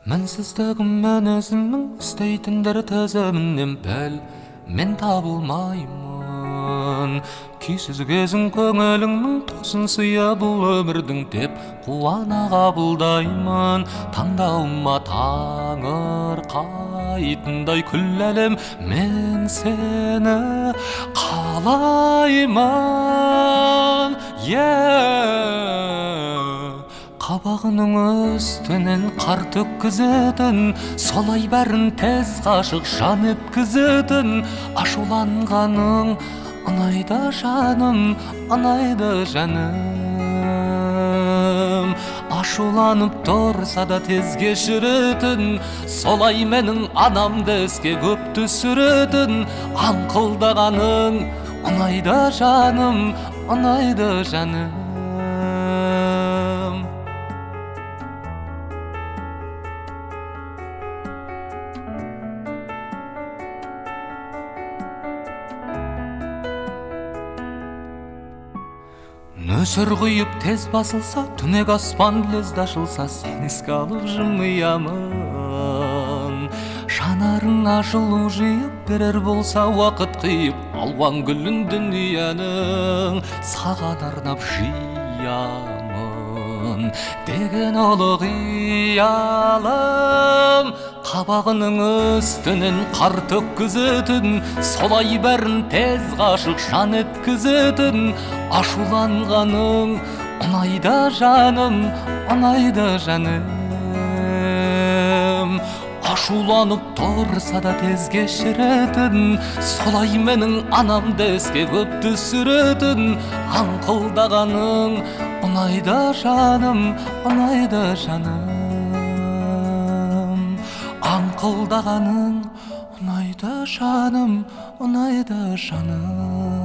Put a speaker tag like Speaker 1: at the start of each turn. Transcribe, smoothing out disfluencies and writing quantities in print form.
Speaker 1: Мінсіздігіммен өзімнің істейтіндер тізімінен бәл мен табылмаймын. Күйсіз кезің көңіліңнің тосын сыя бұл өмірдің деп қуана қабылдаймын. Таңдауыма таңырқайтындай күллі әлем мен сені қалаймын. Қабағының үстінен қар төккізетін, солай бәрін тез ғашық жан еткізетін. Ашуланғаның ұнайды жаным, ұнайды жаным. Ашуланып тұрса да тез кешіретін, солай менің анамды еске көп түсіретін. Аңқылдағаның ұнайды жаным, ұнайды жаным. Нөсір құйып тез басылса, түнек аспан лезде ашылса, сен еске алып жымиямын. Жанарыңа жылу жиып берер болса уақыт қиып, алуан гүлін дүниенің саған арнап жиямын деген ұлы қиялым. Қабағының үстінен қар төккізетін, солай бәрін тез ғашық жан еткізетін. Ашуланғаның ұнайды жаным, ұнайды жаным. Ашуланып тұрса да тез кешіретін, солай менің анамды еске көп түсіретін. Аңқылдағаның ұнайды жаным, ұнайды жаным. Аңқылдағаның ұнайды жаным, ұнайды жаным.